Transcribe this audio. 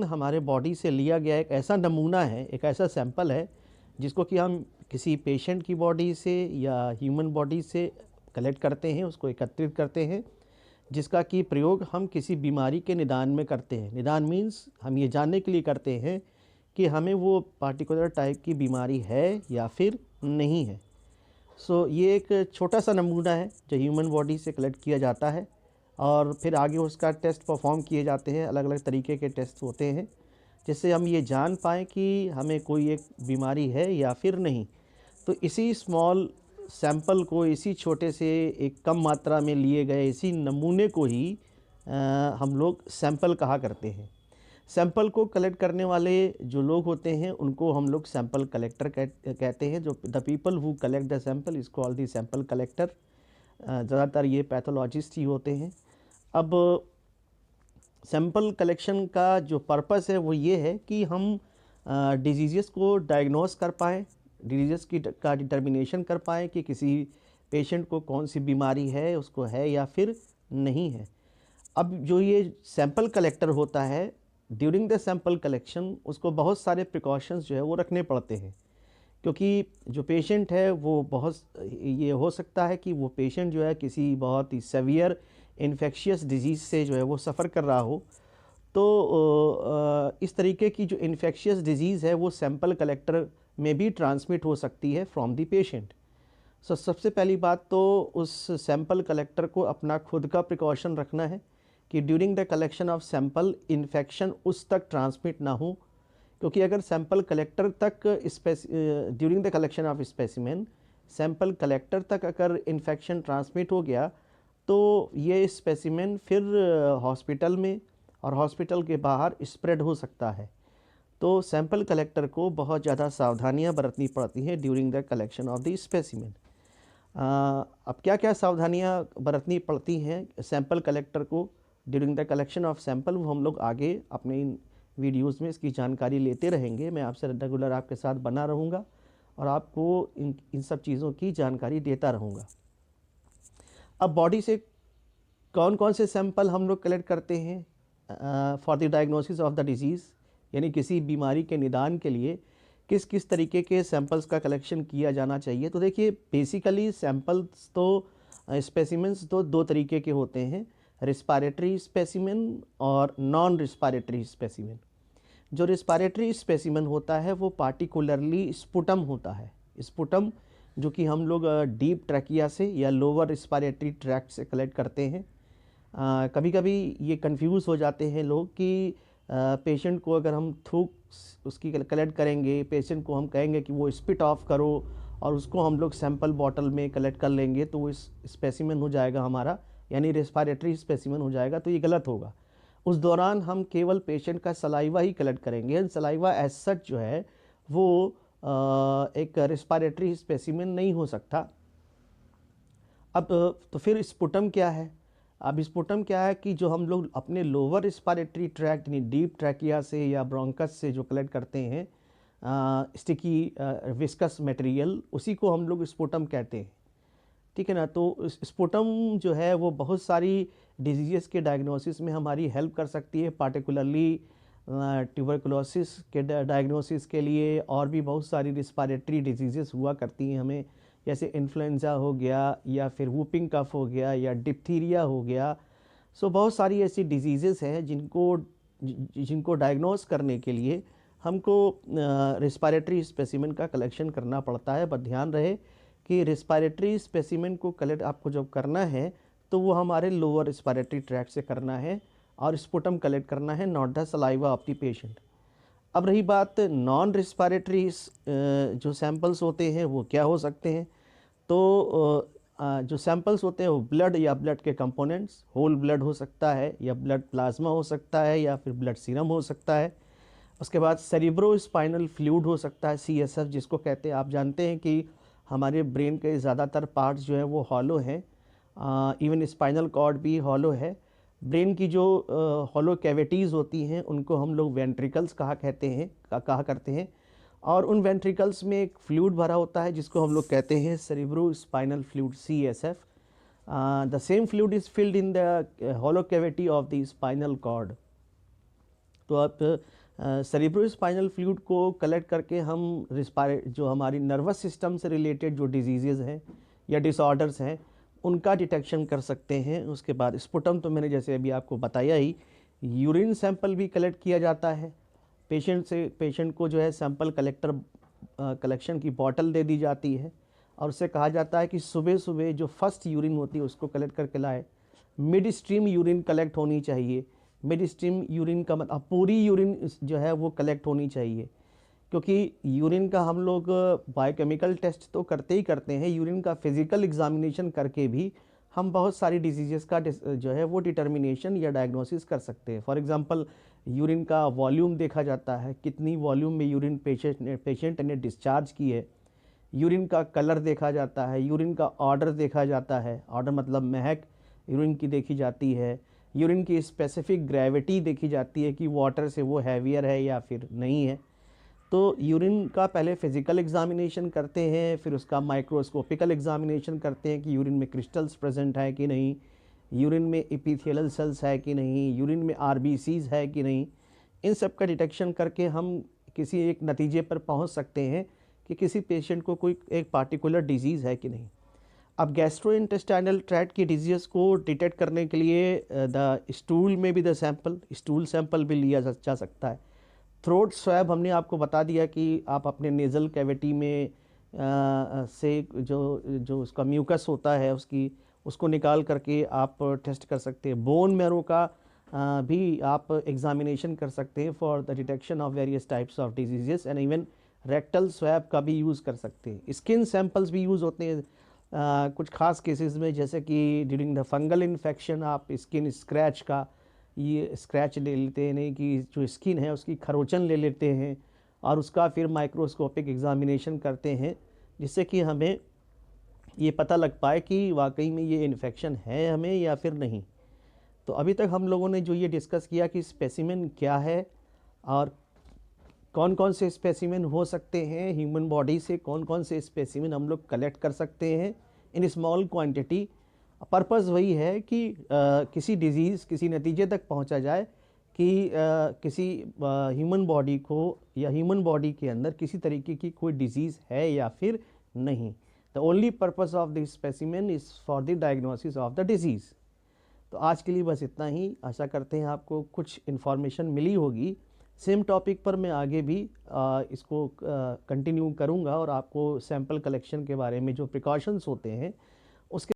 हमारे बॉडी से लिया गया एक ऐसा नमूना है, एक ऐसा सैंपल है जिसको कि हम किसी पेशेंट की बॉडी से या ह्यूमन बॉडी से कलेक्ट करते हैं, उसको एकत्रित करते हैं, जिसका कि प्रयोग हम किसी बीमारी के निदान में करते हैं। निदान मीन्स हम ये जानने के लिए करते हैं कि हमें वो पार्टिकुलर टाइप की बीमारी है या फिर नहीं है। ये एक छोटा सा नमूना है जो ह्यूमन बॉडी से कलेक्ट किया जाता है और फिर आगे उसका टेस्ट परफॉर्म किए जाते हैं। अलग अलग तरीके के टेस्ट होते हैं जिससे हम ये जान पाएँ कि हमें कोई एक बीमारी है या फिर नहीं। तो इसी स्मॉल सैंपल को, इसी छोटे से एक कम मात्रा में लिए गए इसी नमूने को ही हम लोग सैंपल कहा करते हैं। सैंपल को कलेक्ट करने वाले जो लोग होते हैं उनको हम लोग सैंपल कलेक्टर कहते हैं। जो the people who collect the sample is called the sample collector. ज़्यादातर ये पैथोलॉजिस्ट ही होते हैं। अब सैंपल कलेक्शन का जो पर्पस है वो ये है कि हम डिजीज़ को डायग्नोस कर पाएँ, डिजीज़ का डिटर्मिनेशन कर पाएँ कि किसी पेशेंट को कौन सी बीमारी है, उसको है या फिर नहीं है। अब जो ये सैंपल कलेक्टर होता है, ड्यूरिंग द सैंपल कलेक्शन उसको बहुत सारे प्रिकॉशंस जो है वो रखने पड़ते हैं, क्योंकि जो पेशेंट है वो ये हो सकता है कि वो पेशेंट जो है किसी बहुत ही सेवियर इन्फेक्शियस डिजीज़ से जो है वो सफ़र कर रहा हो। तो इस तरीके की जो इन्फेक्शियस डिजीज़ है वो सैंपल कलेक्टर में भी ट्रांसमिट हो सकती है फ्रॉम द पेशेंट। सबसे पहली बात तो उस सैंपल कलेक्टर को अपना खुद का प्रिकॉशन रखना है कि during the collection of sample infection उस तक ट्रांसमिट ना हो, क्योंकि अगर सैंपल कलेक्टर तक during the collection of specimen sample collector तक अगर इन्फेक्शन ट्रांसमिट हो गया तो ये स्पेसिमेन फिर हॉस्पिटल में और हॉस्पिटल के बाहर स्प्रेड हो सकता है। तो सैंपल कलेक्टर को बहुत ज़्यादा सावधानियां बरतनी पड़ती हैं during the collection of the specimen. अब क्या क्या सावधानियां बरतनी पड़ती हैं सैंपल कलेक्टर को during the collection of sample, वो हम लोग आगे अपने इन वीडियोज़ में इसकी जानकारी लेते रहेंगे। मैं आपसे रेगुलर आपके साथ बना रहूँगा और आपको इन सब चीज़ों की जानकारी देता रहूँगा। अब बॉडी से कौन कौन से सैंपल हम लोग कलेक्ट करते हैं for the diagnosis of the disease, यानी किसी बीमारी के निदान के लिए किस किस तरीके के सैंपल्स का कलेक्शन किया जाना चाहिए। तो देखिए, बेसिकली सैंपल्स तो स्पेसिमेंस तो दो तरीके के होते हैं, रिस्पायरेटरी स्पेसिमेन और नॉन रिस्पायरेटरी स्पेसिमेन। जो रिस्पायरेटरी स्पेसिमेन होता है वो पार्टिकुलरली स्पुटम होता है। स्पुटम जो कि हम लोग डीप ट्रैकिया से या लोअर रिस्पायरेटरी ट्रैक्ट से कलेक्ट करते हैं। कभी कभी ये कंफ्यूज हो जाते हैं लोग कि पेशेंट को अगर हम थूक उसकी कलेक्ट करेंगे, पेशेंट को हम कहेंगे कि वो स्पिट ऑफ करो और उसको हम लोग सैंपल बॉटल में कलेक्ट कर लेंगे तो वो स्पेसिमेन हो जाएगा हमारा, यानी रिस्पायरेटरी स्पेसिमेन हो जाएगा। तो ये गलत होगा। उस दौरान हम केवल पेशेंट का सलाइवा ही कलेक्ट करेंगे। सलाइवा एज सच जो है वो एक रिस्पायरेटरी स्पेसिमेन नहीं हो सकता। अब तो फिर स्पुटम क्या है? अब स्पुटम क्या है कि जो हम लोग अपने लोअर रिस्पायरेटरी ट्रैक्ट यानी डीप ट्रैकिया से या ब्रोंकस से जो कलेक्ट करते हैं स्टिकी विस्कस मटेरियल, उसी को हम लोग स्पुटम कहते हैं। ठीक है ना। तो स्पुटम जो है वो बहुत सारी डिजीज़ के डायग्नोसिस में हमारी हेल्प कर सकती है, पार्टिकुलरली ट्यूबरकुलोसिस के डायग्नोसिस के लिए। और भी बहुत सारी रिस्पायरेटरी डिजीज़ हुआ करती हैं हमें, जैसे इन्फ्लुएंजा हो गया या फिर वूपिंग कफ हो गया या डिप्थीरिया हो गया। बहुत सारी ऐसी डिजीज़ हैं जिनको डायग्नोस करने के लिए हमको रिस्पायरेटरी स्पेसिमेन का कलेक्शन करना पड़ता है। बट ध्यान रहे कि रिस्पायरेटरी स्पेसिमेन को कलेक्ट आपको जब करना है तो वो हमारे लोअर रिस्पायरेटरी ट्रैक्ट से करना है और स्पुटम कलेक्ट करना है, not the saliva of the patient. अब रही बात नॉन रिस्पायरेटरी जो सैंपल्स होते हैं वो क्या हो सकते हैं। तो जो सैंपल्स होते हैं वो ब्लड या ब्लड के कंपोनेंट्स, होल ब्लड हो सकता है या ब्लड प्लाज्मा हो सकता है या फिर ब्लड सीरम हो सकता है। उसके बाद सेरिब्रो स्पाइनल फ्लूइड हो सकता है, CSF जिसको कहते हैं। आप जानते हैं कि हमारे ब्रेन के ज़्यादातर पार्ट्स जो हैं वो हॉलो हैं, इवन स्पाइनल कॉर्ड भी हॉलो है। ब्रेन की जो हॉलो कैविटीज़ होती हैं उनको हम लोग वेंट्रिकल्स कहा करते हैं और उन वेंट्रिकल्स में एक फ्लूइड भरा होता है जिसको हम लोग कहते हैं cerebro spinal fluid, CSF। The same fluid is filled in the hollow cavity of the spinal cord. तो आप सेरिब्रोस्पाइनल फ्लूइड को कलेक्ट करके हम जो हमारी नर्वस सिस्टम से रिलेटेड जो डिजीज़ हैं या डिसऑर्डर्स हैं उनका डिटेक्शन कर सकते हैं। उसके बाद स्पुटम तो मैंने जैसे अभी आपको बताया ही, यूरिन सैंपल भी कलेक्ट किया जाता है। पेशेंट को जो है सैंपल कलेक्शन की बॉटल दे दी जाती है और उससे कहा जाता है कि सुबह सुबह जो फर्स्ट यूरिन होती है उसको कलेक्ट करके लाए। मिड स्ट्रीम यूरिन कलेक्ट होनी चाहिए। मिड स्ट्रीम यूरिन का मतलब पूरी यूरिन जो है वो कलेक्ट होनी चाहिए, क्योंकि यूरिन का हम लोग बायोकेमिकल टेस्ट तो करते ही करते हैं, यूरिन का फिज़िकल एग्जामिनेशन करके भी हम बहुत सारी डिजीज़ेस का जो है वो डिटर्मिनेशन या डायग्नोसिस कर सकते हैं। फॉर एग्जांपल यूरिन का वॉल्यूम देखा जाता है, कितनी वॉल्यूम में यूरिन पेशेंट ने डिस्चार्ज की है। यूरिन का कलर देखा जाता है, यूरिन का ऑर्डर देखा जाता है, ऑर्डर मतलब महक यूरिन की देखी जाती है। यूरिन की स्पेसिफिक ग्रेविटी देखी जाती है कि वाटर से वो हैवियर है या फिर नहीं है। तो यूरिन का पहले फिज़िकल एग्जामिनेशन करते हैं, फिर उसका माइक्रोस्कोपिकल एग्जामिनेशन करते हैं कि यूरिन में क्रिस्टल्स प्रेजेंट है कि नहीं, यूरिन में एपिथेलियल सेल्स है कि नहीं, यूरिन में आरबीसीज है कि नहीं। इन सब का डिटेक्शन करके हम किसी एक नतीजे पर पहुंच सकते हैं कि किसी पेशेंट को कोई एक पार्टिकुलर डिजीज़ है कि नहीं। अब गैस्ट्रोइंटेस्टाइनल ट्रैक्ट की डिजीज़ को डिटेक्ट करने के लिए द स्टूल में भी स्टूल सैंपल भी लिया जा सकता है। थ्रोट स्वैब हमने आपको बता दिया कि आप अपने नेज़ल कैविटी में से जो उसका म्यूकस होता है उसको निकाल करके आप टेस्ट कर सकते हैं। बोन मैरो का भी आप एग्जामिनेशन कर सकते हैं for the detection of various types of diseases and even rectal swab का भी यूज़ कर सकते हैं। स्किन सैंपल्स भी यूज़ होते हैं कुछ खास केसेस में, जैसे कि ड्यूरिंग द फंगल इन्फेक्शन आप स्किन स्क्रैच का ये स्क्रैच ले लेते हैं, नहीं कि जो स्किन है उसकी खरोचन ले लेते हैं और उसका फिर माइक्रोस्कोपिक एग्जामिनेशन करते हैं, जिससे कि हमें ये पता लग पाए कि वाकई में ये इन्फेक्शन है हमें या फिर नहीं। तो अभी तक हम लोगों ने जो ये डिस्कस किया कि स्पेसिमेन क्या है और कौन कौन से स्पेसिमेन हो सकते हैं, ह्यूमन बॉडी से कौन कौन से स्पेसिमेन हम लोग कलेक्ट कर सकते हैं इन स्मॉल क्वांटिटी। पर्पज़ वही है कि किसी डिज़ीज़ किसी नतीजे तक पहुंचा जाए कि किसी ह्यूमन बॉडी को या ह्यूमन बॉडी के अंदर किसी तरीके की कोई डिज़ीज़ है या फिर नहीं। The only purpose of this specimen is for the diagnosis of the disease. तो आज के लिए बस इतना ही। आशा करते हैं आपको कुछ इन्फॉर्मेशन मिली होगी। सेम टॉपिक पर मैं आगे भी इसको कंटिन्यू करूँगा और आपको सैंपल कलेक्शन के बारे में जो प्रिकॉशंस होते हैं उसके